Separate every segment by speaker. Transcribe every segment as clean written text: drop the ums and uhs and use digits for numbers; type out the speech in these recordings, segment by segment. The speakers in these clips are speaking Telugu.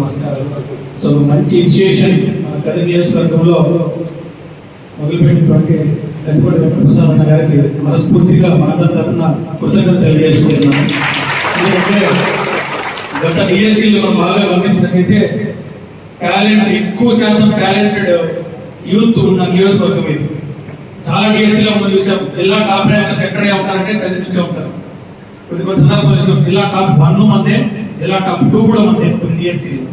Speaker 1: నమస్కారం. సో మంచి ఇనిషియేషన్ మన కదిరి నియోజకవర్గంలో మొదలుపెట్టినటువంటి కదిపూడి వెంకటప్రసాద్ అన్న గారికి మనస్ఫూర్తిగా మనందరి తరఫున కృతజ్ఞతలు తెలియజేసుకుంటున్నాను. ఎందుకంటే గత డిఎస్సీలో మనం బాగా గమనించినట్లయితే ఎక్కువ శాతం టాలెంటెడ్ యూత్ ఉన్న నియోజకవర్గం ఇది. చాలా డిఎస్సీలో మనం చూసాం, జిల్లా టాప్ ర్యాంకర్స్ ఎక్కడే ఉంటారంటే కదిరి నుంచి ఉంటారు. కొన్ని సందర్భాలు జిల్లా టాప్ 1 మందే, జిల్లా టాప్ 2 కూడా మందే కొన్ని డిఎస్సీలో.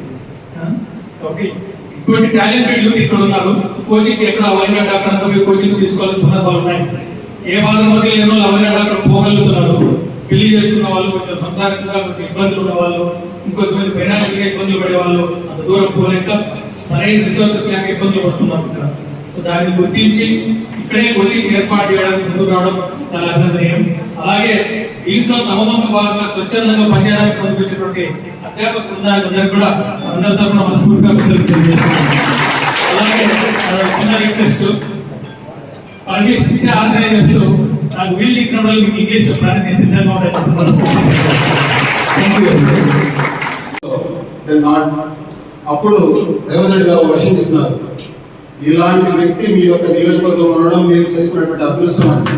Speaker 1: కాబట్టి ఇటువంటి టాలెంటెడ్ యూత్ ఇక్కడ ఉన్నారు. కోచింగ్ ఎక్కడ అవైనట్ అక్కడ కోచింగ్ తీసుకోవాల్సిన సందర్భాలు ఉన్నాయి. ఏ బాధల మధ్య ఏమో అవైనట్ అక్కడ పోగలుగుతున్నారు. పెళ్లి చేసుకున్న వాళ్ళు, కొంచెం సంసారికంగా కొంచెం ఇబ్బందులు ఉన్న వాళ్ళు, ఇంకొంతమంది ఫైనాన్షియల్గా ఇబ్బందులు పడే వాళ్ళు, అంత దూరం పోలేక సరైన రిసోర్సెస్ లేక ఇబ్బందులు పడుతున్నారు ఇక్కడ. సో దాన్ని గుర్తించి ఇక్కడే కోచింగ్ ఏర్పాటు చేయడానికి ముందుకు రావడం చాలా అభినందనీయం. అలాగే దీంట్లో తమ వంతు భాగంగా స్వచ్ఛందంగా పనిచేయడానికి పంపించినటువంటి అధ్యాపక బృందానికి కూడా అందరి తరఫున మనస్ఫూర్తిగా తెలియజేస్తున్నాను. అలాగే చిన్న రిక్వెస్ట్, పర్మిషన్ ఇస్తే ఆర్గనైజర్స్ నాకు వీళ్ళు ఇక్కడ ఇంగ్లీష్ చెప్పడానికి సిద్ధంగా ఉంటాయి.
Speaker 2: అప్పుడు రేవంత్ రెడ్డి గారు ఒక విషయం చెప్పినారు, ఇలాంటి వ్యక్తి మీ యొక్క నియోజకవర్గం ఉండడం మీరు చేసుకున్నటువంటి అదృష్టం అని.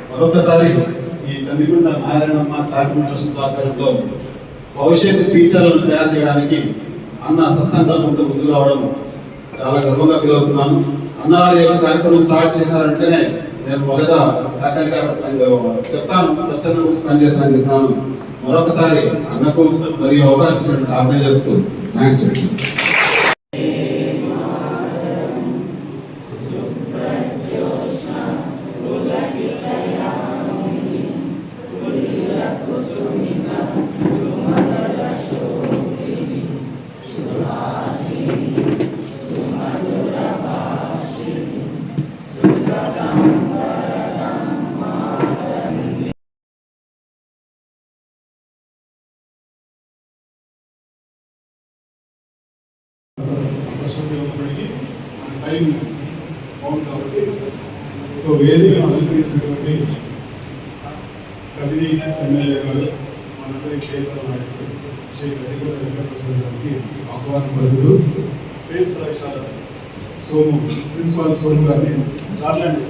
Speaker 2: మరొకసారి ఈ కందికొండ నారాయణమ్మ చారిటబుల్ ట్రస్ట్ ఆధ్వర్యంలో భవిష్యత్తు టీచర్లను తయారు చేయడానికి అన్న సత్సంకల్పంతో ముందుకు రావడం చాలా గర్వంగా ఫీల్ అవుతున్నాను. అన్న ఏమైనా కార్యక్రమం స్టార్ట్ చేశారంటేనే నేను మొదట ఫ్యాకల్టీగా చెప్తాను, స్వచ్ఛంద గురించి పనిచేస్తానని చెప్పినాను. మరొకసారి అన్నకు మరియు అవకాశం ఇచ్చినటువంటి ఆర్గనైజర్స్కు థ్యాంక్స్ చెప్పండి. టైం బాగుంది కాబట్టి సో వేదికను అలంకరించినటువంటి కదిరి ఎమ్మెల్యే గారు మనందరి క్షేత్ర నాయకుడు శ్రీ కదిగూడ వెంకటప్రసాద్ గారికి ఆహ్వానం పలుకుతూ స్పేస్ ప్రదర్శన సోము ప్రిన్సిపాల్ సోము గారిని రాలండి.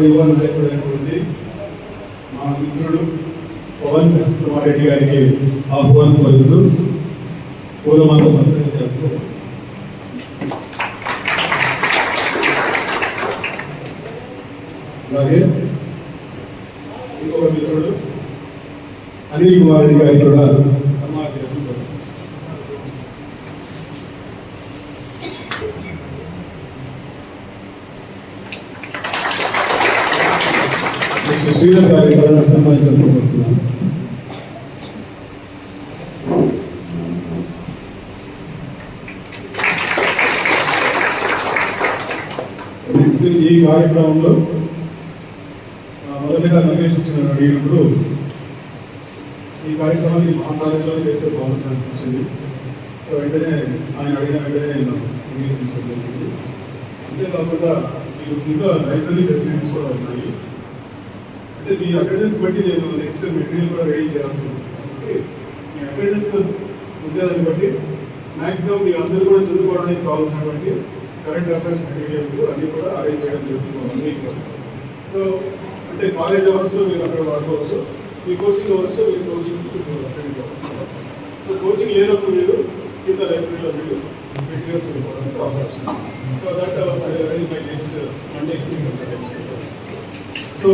Speaker 2: యువ నాయకుడు అయినటువంటి మా మిత్రుడు పవన్ కుమార్ రెడ్డి గారికి ఆహ్వానం పలుకుతూ పూలమాల సత్కరించారు. అలాగే ఇంకొక మిత్రుడు అనిల్ కుమార్ రెడ్డి గారికి కూడా సన్మానం చేస్తున్నారు. శ్రీధర్ గారికి కూడా సన్మానించాలనుకుంటున్నాను. నెక్స్ట్ ఈ కార్యక్రమంలో మొదటిగా నిర్దేశించిన అడిగినప్పుడు ఈ కార్యక్రమాన్ని మా కాలేజీలో చేస్తే బాగుంటుంది అనిపించింది. సో వెంటనే ఆయన అడిగిన వెంటనే నేను అంగీకరించడం జరిగింది. అంతేకాకుండా మీకు ఇంకా లైబ్రరీ ఫెసిలిటీస్ కూడా ఉన్నాయి. అంటే మీ అటెండెన్స్ బట్టి నేను నెక్స్ట్ మెటీరియల్ కూడా రెడీ చేయాల్సి ఉంది. కాబట్టి మీ అటెండెన్స్ ఉండేదాన్ని బట్టి మ్యాక్సిమం మీరు అందరూ కూడా చదువుకోవడానికి కావాల్సినటువంటి కరెంట్ అఫైర్స్ మెటీరియల్స్ అన్నీ కూడా అరేంజ్ చేయడం జరుగుతుంది. సో అంటే కాలేజ్ అవర్స్లో మీరు అక్కడ వాడుకోవచ్చు, మీ కోచింగ్ అవర్స్లో మీరు కోచింగ్ అటెండ్ కావచ్చు. సో కోచింగ్ లేనప్పుడు మీరు కింద లైబ్రరీలో మీరు మెటీరియల్స్ చదువుకోవడానికి అవకాశం. So that next Monday so